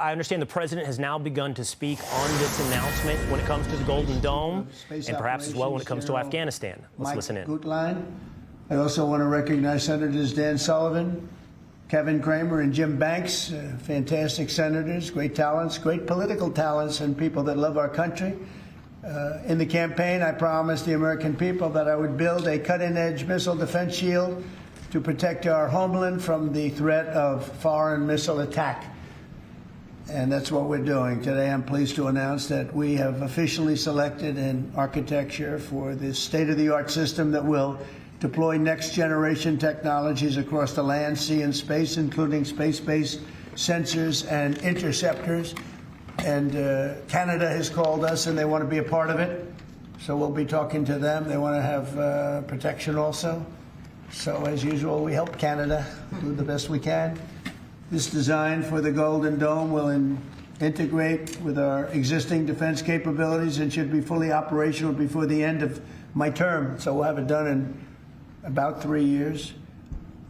I understand the president has now begun to speak on this announcement when it comes to the Golden Dome, and perhaps as well when it comes to Afghanistan. Let's listen in. Gutline. I also want to recognize Senators Dan Sullivan, Kevin Cramer, and Jim Banks, fantastic senators, great talents, great political talents, and people that love our country. In the campaign, I promised the American people that I would build a cutting-edge missile defense shield to protect our homeland from the threat of foreign missile attack. And that's what we're doing. Today, I'm pleased to announce that we have officially selected an architecture for this state-of-the-art system that will deploy next-generation technologies across the land, sea, and space, including space-based sensors and interceptors. And Canada has called us, and they want to be a part of it. So we'll be talking to them. They want to have protection also. So, as usual, we help Canada do the best we can. This design for the Golden Dome will integrate with our existing defense capabilities and should be fully operational before the end of my term. So we'll have it done in about 3 years.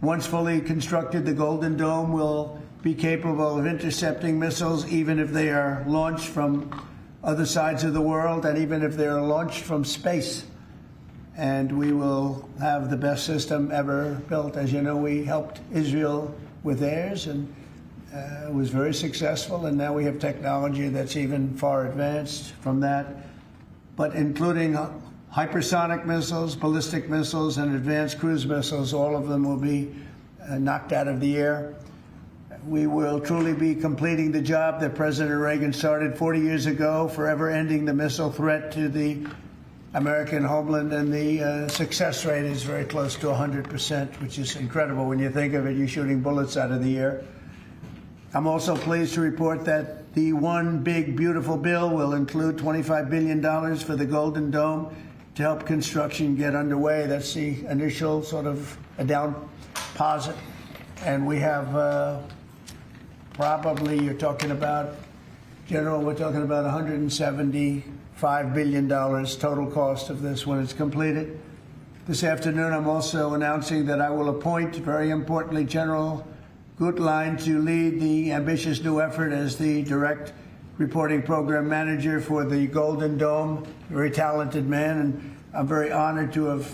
Once fully constructed, the Golden Dome will be capable of intercepting missiles even if they are launched from other sides of the world and even if they are launched from space. And we will have the best system ever built. As you know, we helped Israel with theirs, and it was very successful, and now we have technology that's even far advanced from that, but including hypersonic missiles, ballistic missiles, and advanced cruise missiles. All of them will be knocked out of the air. We will truly be completing the job that President Reagan started 40 years ago, forever ending the missile threat to the American homeland, and the success rate is very close to 100%, which is incredible when you think of it. You're shooting bullets out of the air. I'm also pleased to report that the One Big Beautiful Bill will include $25 billion for the Golden Dome to help construction get underway. That's the initial sort of a down deposit. And we have probably, you're talking about, General, we're talking about $175 billion total cost of this when it's completed. This afternoon, I'm also announcing that I will appoint, very importantly, General Gutline to lead the ambitious new effort as the direct reporting program manager for the Golden Dome. Very talented man, and I'm very honored to have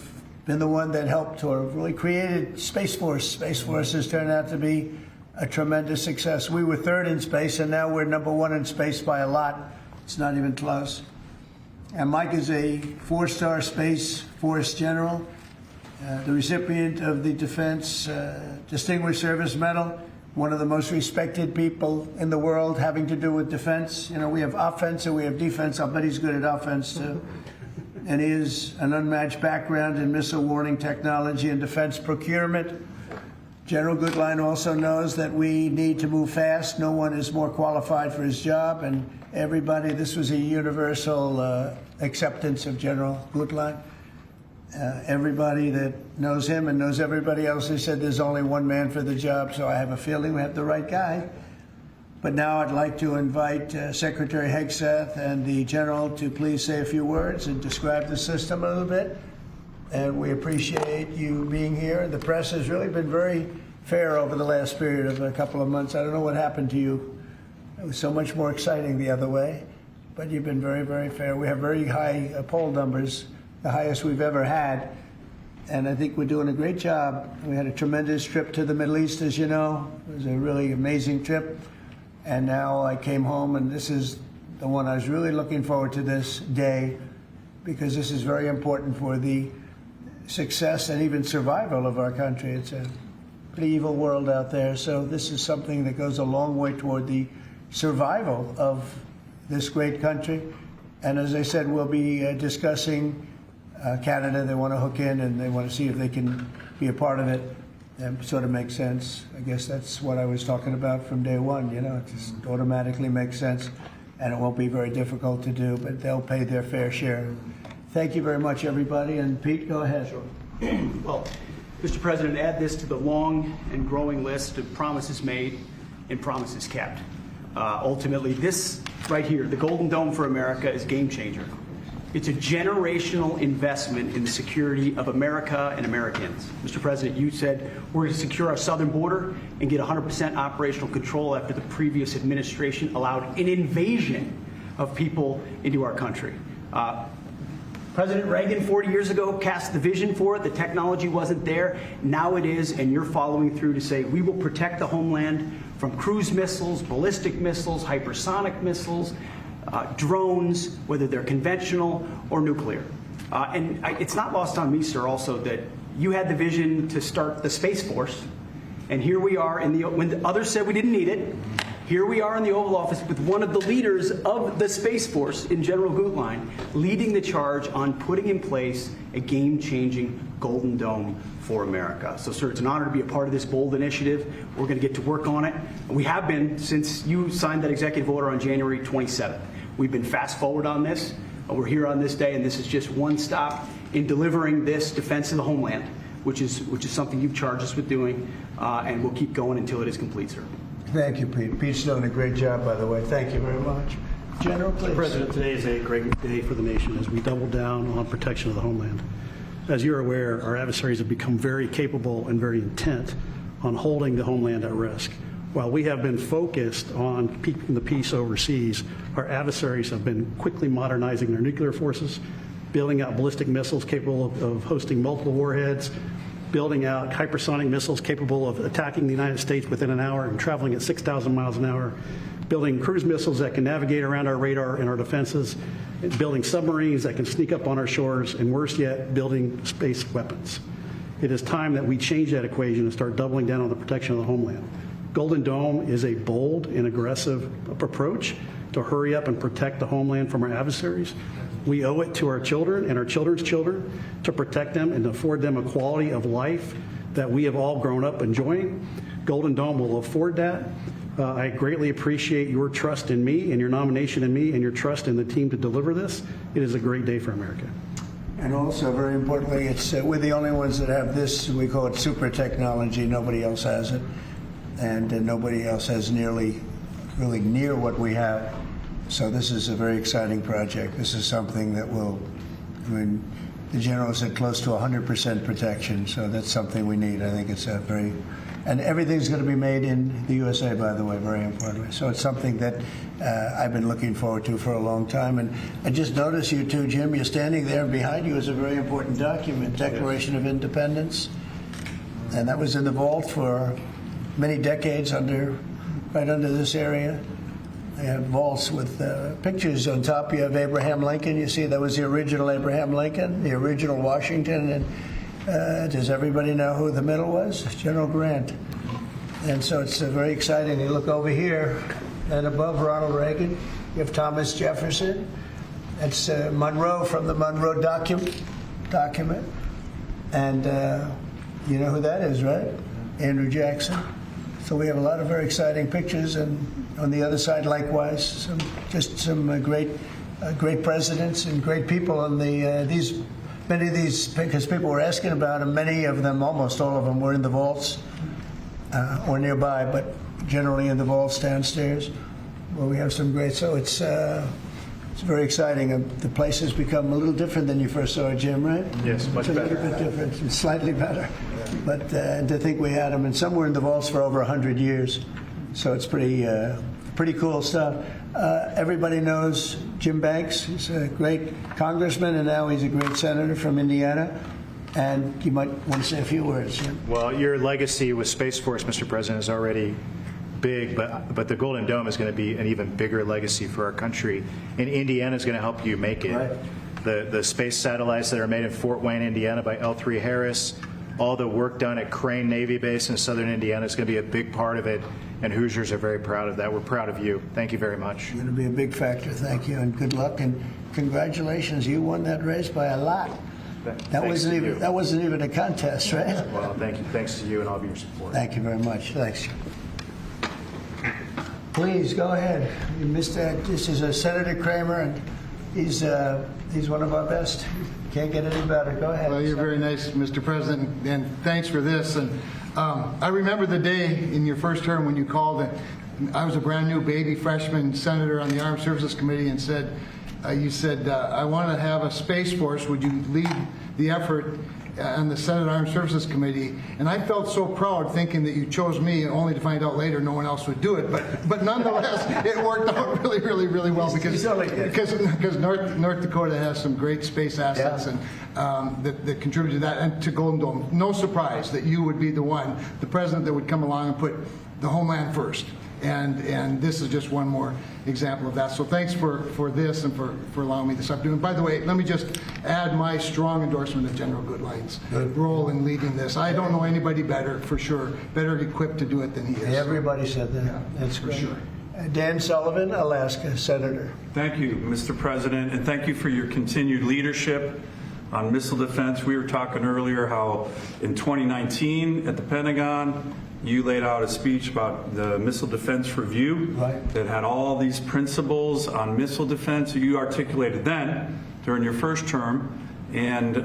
been the one that helped to have really created Space Force. Space Force has turned out to be a tremendous success. We were third in space, and now we're #1 in space by a lot. It's not even close. And Mike is a 4-star Space Force general, the recipient of the Defense Distinguished Service Medal, one of the most respected people in the world having to do with defense. You know, we have offense and we have defense. I'll bet he's good at offense, too. And he has an unmatched background in missile warning technology and defense procurement. General Gutline also knows that we need to move fast. No one is more qualified for his job, and everybody, this was a universal acceptance of General Gutline. Everybody that knows him and knows everybody else has said there's only one man for the job, so I have a feeling we have the right guy. But now I'd like to invite Secretary Hegseth and the General to please say a few words and describe the system a little bit. And we appreciate you being here. The press has really been very fair over the last period of a couple of months. I don't know what happened to you. It was so much more exciting the other way. But you've been very, very fair. We have very high poll numbers, the highest we've ever had. And I think we're doing a great job. We had a tremendous trip to the Middle East, as you know. It was a really amazing trip. And now I came home, and this is the one I was really looking forward to this day, because this is very important for the success and even survival of our country. It's a pretty evil world out there, so this is something that goes a long way toward the survival of this great country. And as I said, we'll be discussing Canada. They want to hook in, and they want to see if they can be a part of it. That sort of makes sense. I guess that's what I was talking about from day one. You know, it just automatically makes sense, and it won't be very difficult to do, but they'll pay their fair share. Thank you very much, everybody. And Pete, go ahead. Sure. Well, Mr. President, add this to the long and growing list of promises made and promises kept. Ultimately, this right here, the Golden Dome for America, is a game changer. It's a generational investment in the security of America and Americans. Mr. President, you said we're going to secure our southern border and get 100% operational control after the previous administration allowed an invasion of people into our country. President Reagan 40 years ago cast the vision for it. The technology wasn't there. Now it is, and you're following through to say we will protect the homeland from cruise missiles, ballistic missiles, hypersonic missiles, drones, whether they're conventional or nuclear. It's not lost on me, sir, also that you had the vision to start the Space Force, and here we are when the others said we didn't need it. Here we are in the Oval Office with one of the leaders of the Space Force in General Gutline leading the charge on putting in place a game-changing Golden Dome for America. So, sir, it's an honor to be a part of this bold initiative. We're going to get to work on it. We have been since you signed that executive order on January 27th. We've been fast forward on this. We're here on this day, and this is just one stop in delivering this defense of the homeland, which is something you've charged us with doing, and we'll keep going until it is complete, sir. Thank you, Pete. Pete's doing a great job, by the way. Thank you very much. General, please. Mr. President, today is a great day for the nation as we double down on protection of the homeland. As you're aware, our adversaries have become very capable and very intent on holding the homeland at risk. While we have been focused on keeping the peace overseas, our adversaries have been quickly modernizing their nuclear forces, building out ballistic missiles capable of hosting multiple warheads, building out hypersonic missiles capable of attacking the United States within an hour and traveling at 6,000 miles an hour, building cruise missiles that can navigate around our radar and our defenses, building submarines that can sneak up on our shores, and worse yet, building space weapons. It is time that we change that equation and start doubling down on the protection of the homeland. Golden Dome is a bold and aggressive approach to hurry up and protect the homeland from our adversaries. We owe it to our children and our children's children to protect them and to afford them a quality of life that we have all grown up enjoying. Golden Dome will afford that. I greatly appreciate your trust in me and your nomination in me and your trust in the team to deliver this. It is a great day for America. And also, very importantly, we're the only ones that have this. We call it super technology. Nobody else has it. And nobody else has really near what we have. So this is a very exciting project. This is something that will, the general said close to 100% protection. So that's something we need. I think it's a very, and everything's going to be made in the USA, by the way, very importantly. So it's something that I've been looking forward to for a long time. And I just noticed you too, Jim, you're standing there, and behind you is a very important document, Declaration of Independence. And that was in the vault for many decades right under this area. They have vaults with pictures on top. You have Abraham Lincoln. You see that was the original Abraham Lincoln, the original Washington. And does everybody know who the middle was? General Grant. And so it's very exciting. You look over here, and above Ronald Reagan, you have Thomas Jefferson. That's Monroe from the Monroe document. And you know who that is, right? Andrew Jackson. So we have a lot of very exciting pictures, and on the other side, likewise, some great presidents and great people. And many of these, because people were asking about them, many of them, almost all of them, were in the vaults or nearby, but generally in the vaults downstairs, where we have some great. So it's very exciting. The place has become a little different than you first saw it, Jim, right? Yes, much better. It's a little bit different, and slightly better. But to think we had them, and some were in the vaults for over 100 years. So it's pretty cool stuff. Everybody knows Jim Banks. He's a great congressman, and now he's a great senator from Indiana. And you might want to say a few words, Jim. Well, your legacy with Space Force, Mr. President, is already big, but the Golden Dome is going to be an even bigger legacy for our country. And Indiana is going to help you make it. Right. The space satellites that are made in Fort Wayne, Indiana by L3 Harris, all the work done at Crane Navy Base in southern Indiana is going to be a big part of it, and Hoosiers are very proud of that. We're proud of you. Thank you very much. You're going to be a big factor. Thank you, and good luck, and congratulations. You won that race by a lot. That wasn't even a contest, right? Well, thank you. Thanks to you and all of your support. Thank you very much. Thanks. Please go ahead. You missed that. This is Senator Kramer, and he's one of our best. Can't get any better. Go ahead. Well, you're very nice, Mr. President, and thanks for this. And I remember the day in your first term when you called it. I was a brand new baby freshman senator on the Armed Services Committee and said, you said, I want to have a Space Force. Would you lead the effort on the Senate Armed Services Committee? And I felt so proud thinking that you chose me, only to find out later no one else would do it. But nonetheless, it worked out really, really, really well because North Dakota has some great space assets and that contribute to that and to Golden Dome. No surprise that you would be the president that would come along and put the homeland first. And this is just one more example of that. So thanks for this and for allowing me this opportunity. And by the way, let me just add my strong endorsement of General Gutline's role in leading this. I don't know anybody better, for sure, better equipped to do it than he is. Everybody said that. Yeah, That's for great. sure. Dan Sullivan, Alaska, Senator. Thank you, Mr. President, and thank you for your continued leadership on missile defense. We were talking earlier how in 2019 at the Pentagon, you laid out a speech about the Missile Defense Review that had all these principles on missile defense you articulated then during your first term, and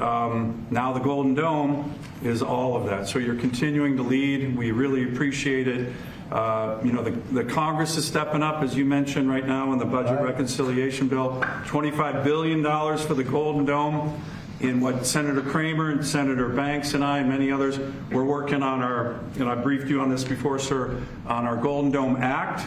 now the Golden Dome is all of that. So you're continuing to lead. We really appreciate it. You know, the Congress is stepping up, as you mentioned right now in the budget reconciliation bill, $25 billion for the Golden Dome. In what Senator Kramer and Senator Banks and I and many others, we're working on our, I briefed you on this before, sir, on our Golden Dome Act,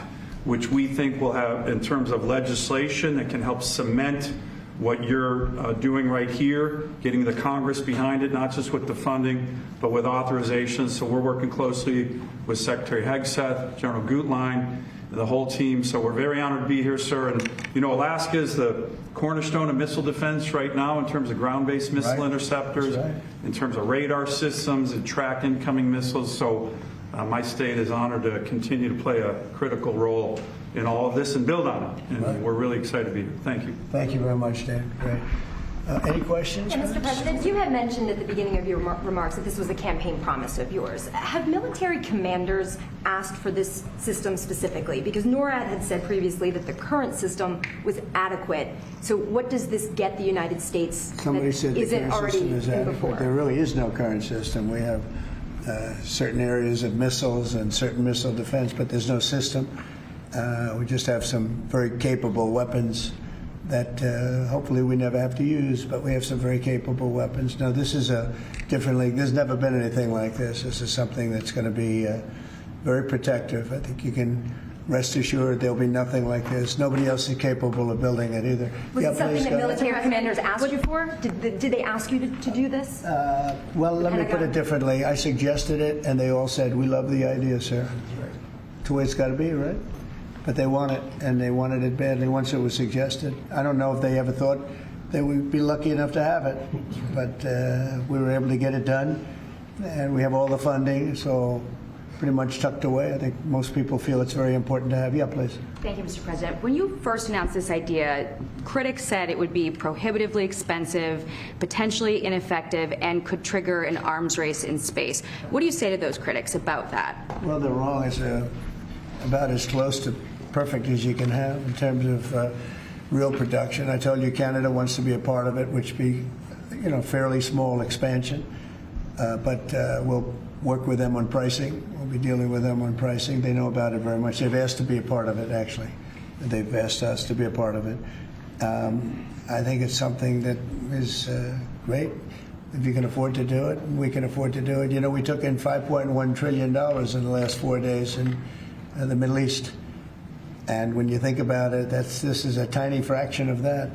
which we think will have, in terms of legislation that can help cement what you're doing right here, getting the Congress behind it, not just with the funding, but with authorizations. So we're working closely with Secretary Hegseth, General Gutline, and the whole team. So we're very honored to be here, sir. And, you know, Alaska is the cornerstone of missile defense right now in terms of ground-based missile interceptors, in terms of radar systems and track incoming missiles. So my state is honored to continue to play a critical role in all of this and build on it. And we're really excited to be here. Thank you. Thank you very much, Dan. Great. Any questions? Yeah, Mr. President, you had mentioned at the beginning of your remarks that this was a campaign promise of yours. Have military commanders asked for this system specifically? Because NORAD had said previously that the current system was adequate. So what does this get the United States Somebody that said the isn't current already system is in adequate. before? There really is no current system. We have certain areas of missiles and certain missile defense, but there's no system. We just have some very capable weapons that hopefully we never have to use, but we have some very capable weapons. No, this is a different league. There's never been anything like this. This is something that's going to be very protective. I think you can rest assured there'll be nothing like this. Nobody else is capable of building it either. Was it something that military commanders asked you for? Did they ask you to do this? Well, let me put it differently. I suggested it, and they all said, "We love the idea, sir." It's the way it's got to be, right? But they want it, and they wanted it badly once it was suggested. I don't know if they ever thought they would be lucky enough to have it, but we were able to get it done, and we have all the funding, so pretty much tucked away. I think most people feel it's very important to have. Yeah, please. Thank you, Mr. President. When you first announced this idea, critics said it would be prohibitively expensive, potentially ineffective, and could trigger an arms race in space. What do you say to those critics about that? Well, they're wrong. It's about as close to perfect as you can have in terms of real production. I told you Canada wants to be a part of it, which be, you know, fairly small expansion, but we'll work with them on pricing. We'll be dealing with them on pricing. They know about it very much. They've asked to be a part of it, actually. They've asked us to be a part of it. I think it's something that is great. If you can afford to do it, we can afford to do it. You know, we took in $5.1 trillion in the last 4 days in the Middle East. And when you think about it, this is a tiny fraction of that.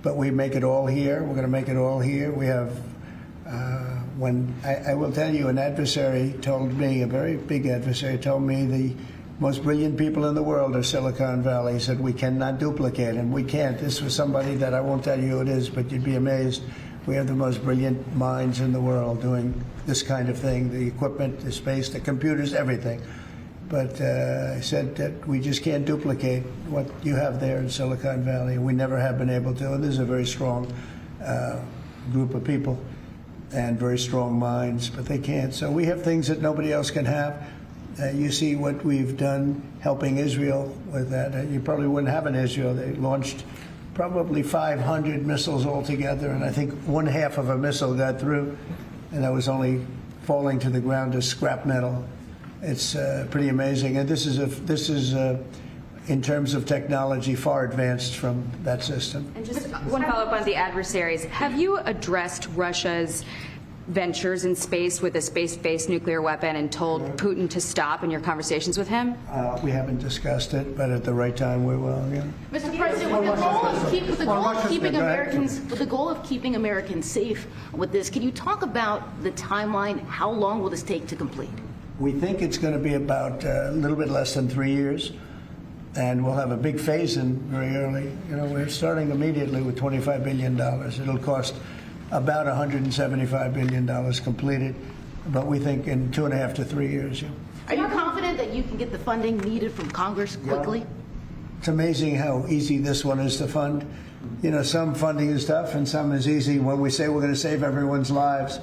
But we make it all here. We're going to make it all here. We have, I will tell you, an adversary told me, a very big adversary told me the most brilliant people in the world are Silicon Valley. He said, we cannot duplicate them. We can't. This was somebody that I won't tell you who it is, but you'd be amazed. We have the most brilliant minds in the world doing this kind of thing, the equipment, the space, the computers, everything. But I said that we just can't duplicate what you have there in Silicon Valley. We never have been able to. And this is a very strong group of people and very strong minds, but they can't. So we have things that nobody else can have. You see what we've done helping Israel with that. You probably wouldn't have in Israel. They launched probably 500 missiles altogether, and I think 1/2 of a missile got through, and that was only falling to the ground as scrap metal. It's pretty amazing, and this is in terms of technology, far advanced from that system. And just one follow-up on the adversaries. Have you addressed Russia's ventures in space with a space-based nuclear weapon and told Putin to stop in your conversations with him? We haven't discussed it, but at the right time we will. Yeah. Mr. President, with the goal of keeping Americans safe with this, can you talk about the timeline? How long will this take to complete? We think it's going to be about a little bit less than 3 years, and we'll have a big phase-in very early. You know, we're starting immediately with $25 billion. It'll cost about $175 billion completed, but we think in 2.5 to 3 years. Yeah. Are you confident that you can get the funding needed from Congress quickly? Yeah. It's amazing how easy this one is to fund. You know, some funding is tough and some is easy. When we say we're going to save everyone's lives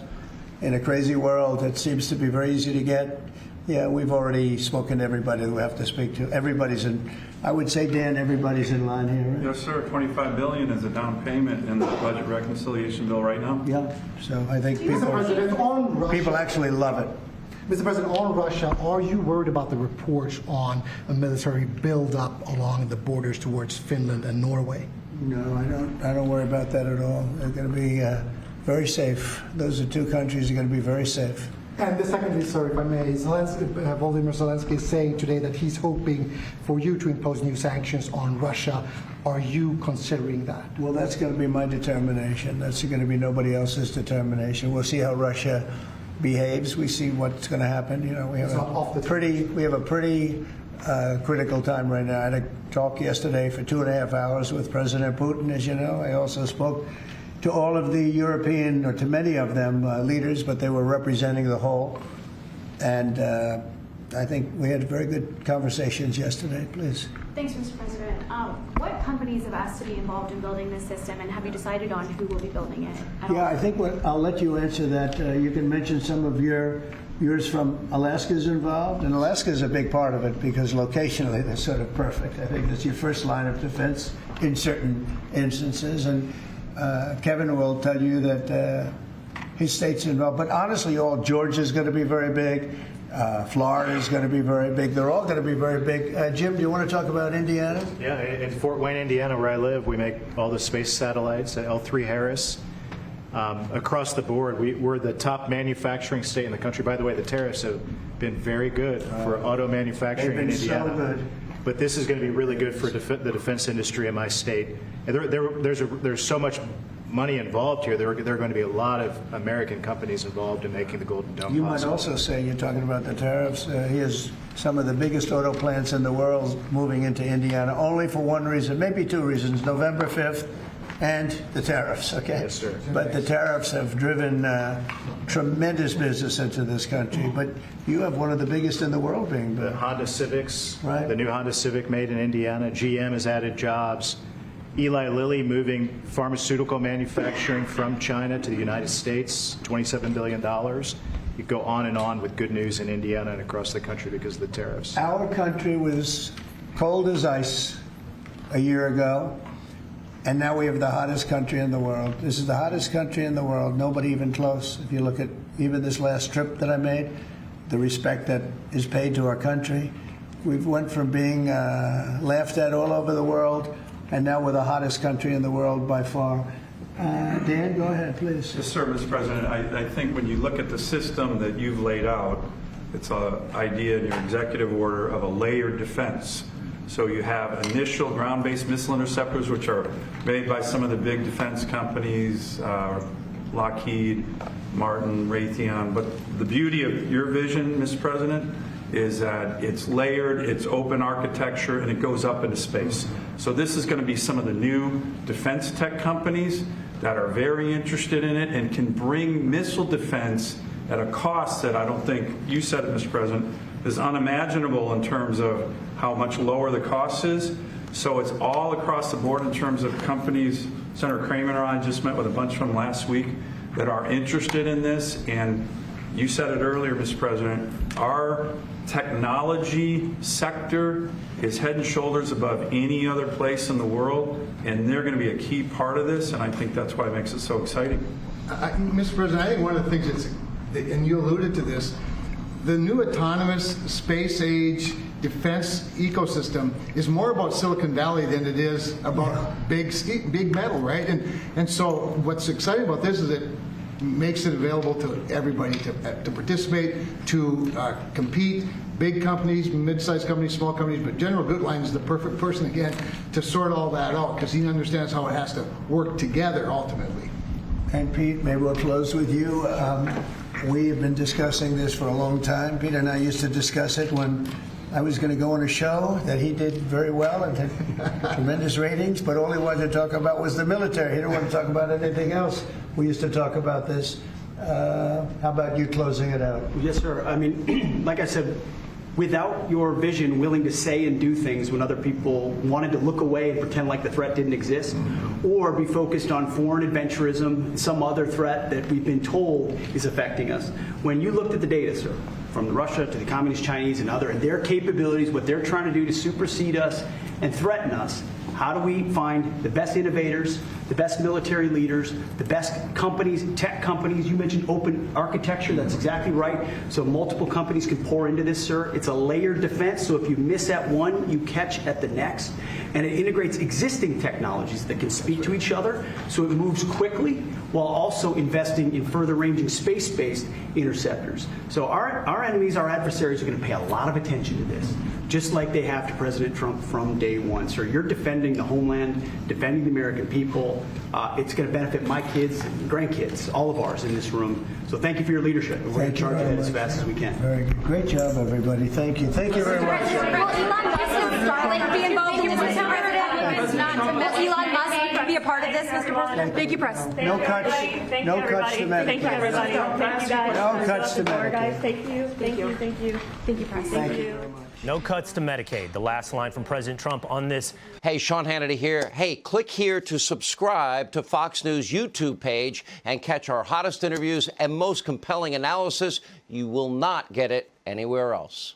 in a crazy world, it seems to be very easy to get. Yeah, we've already spoken to everybody we have to speak to. Everybody's in, I would say, Dan, everybody's in line here, right? Yes, sir. $25 billion is a down payment in the budget reconciliation bill right now. Yeah, so I think President, people actually love it. Mr. President, on Russia, are you worried about the reports on a military buildup along the borders towards Finland and Norway? No, I don't worry about that at all. They're going to be very safe. Those are two countries that are going to be very safe. And the secondly, sir, if I may, Volodymyr Zelensky is saying today that he's hoping for you to impose new sanctions on Russia. Are you considering that? Well, that's going to be my determination. That's going to be nobody else's determination. We'll see how Russia behaves. We see what's going to happen. You know, we have a pretty critical time right now. I had a talk yesterday for 2.5 hours with President Putin, as you know. I also spoke to all of the European, or to many of them, leaders, but they were representing the whole. And I think we had very good conversations yesterday. Please. Thanks, Mr. President. What companies have asked to be involved in building this system, and have you decided on who will be building it? Yeah, I think I'll let you answer that. You can mention some of yours from Alaska's involved, and Alaska's a big part of it because locationally they're sort of perfect. I think that's your first line of defense in certain instances. And Kevin will tell you that his state's involved. But honestly, Georgia's going to be very big. Florida's going to be very big. They're all going to be very big. Jim, do you want to talk about Indiana? Yeah, in Fort Wayne, Indiana, where I live, we make all the space satellites at L3 Harris. Across the board, we're the top manufacturing state in the country. By the way, the tariffs have been very good for auto manufacturing in Indiana. So good. But this is going to be really good for the defense industry in my state. And there's so much money involved here. There are going to be a lot of American companies involved in making the Golden Dome You possible. might also say, you're talking about the tariffs, here's some of the biggest auto plants in the world moving into Indiana, only for one reason, maybe two reasons, November 5th and the tariffs, okay? Yes, sir. But the tariffs have driven tremendous business into this country. But you have one of the biggest in the world being built. The Honda Civics, Right. The new Honda Civic made in Indiana. GM has added jobs. Eli Lilly moving pharmaceutical manufacturing from China to the United States, $27 billion. You go on and on with good news in Indiana and across the country because of the tariffs. Our country was cold as ice a year ago, and now we have the hottest country in the world. This is the hottest country in the world, nobody even close. If you look at even this last trip that I made, the respect that is paid to our country. We've went from being laughed at all over the world, and now we're the hottest country in the world by far. Dan, go ahead, please. Yes, sir, Mr. President. I think when you look at the system that you've laid out, it's an idea in your executive order of a layered defense. So you have initial ground-based missile interceptors, which are made by some of the big defense companies, Lockheed, Martin, Raytheon. But the beauty of your vision, Mr. President, is that it's layered, it's open architecture, and it goes up into space. So this is going to be some of the new defense tech companies that are very interested in it and can bring missile defense at a cost that I don't think, you said it, Mr. President, is unimaginable in terms of how much lower the cost is. So it's all across the board in terms of companies. Senator Kramer and I just met with a bunch of them last week that are interested in this. And you said it earlier, Mr. President, our technology sector is head and shoulders above any other place in the world, and they're going to be a key part of this, and I think that's why it makes it so exciting. Mr. President, I think one of the things and you alluded to this, the new autonomous space age defense ecosystem is more about Silicon Valley than it is about big metal, right? And so what's exciting about this is it makes it available to everybody to participate, to compete. Big companies, mid-sized companies, small companies, but General Gutline is the perfect person, again, to sort all that out because he understands how it has to work together ultimately. And Pete, maybe we'll close with you. We have been discussing this for a long time. Peter and I used to discuss it when I was going to go on a show that he did very well and had tremendous ratings, but all he wanted to talk about was the military. He didn't want to talk about anything else. We used to talk about this. How about you closing it out? Yes, sir. I mean, like I said, without your vision, willing to say and do things when other people wanted to look away and pretend like the threat didn't exist, or be focused on foreign adventurism, some other threat that we've been told is affecting us. When you looked at the data, sir, from Russia to the Communist Chinese and their capabilities, what they're trying to do to supersede us and threaten us, how do we find the best innovators, the best military leaders, the best companies, tech companies? You mentioned open architecture. That's exactly right. So multiple companies can pour into this, sir. It's a layered defense. So if you miss at one, you catch at the next. And it integrates existing technologies that can speak to each other. So it moves quickly while also investing in further ranging space-based interceptors. So our enemies, our adversaries are going to pay a lot of attention to this, just like they have to President Trump from day one. Sir, you're defending the homeland, defending the American people. It's going to benefit my kids and grandkids, all of ours in this room. So thank you for your leadership. We're going to charge ahead as fast as we can. Very good. Great job, everybody. Thank you. Thank you very much. Be involved in this, Mr. President. Will Elon Musk be a part of this, Mr. President? Thank you, press. No cuts. No cuts to Medicaid. Thank you, everybody. Thank you, guys. No cuts to Medicaid. Thank you. Thank you. Thank you. Thank you, press. Thank you very much. No cuts to Medicaid. The last line from President Trump on this. Hey, Sean Hannity here. Hey, click here to subscribe to Fox News YouTube page and catch our hottest interviews and most compelling analysis. You will not get it anywhere else.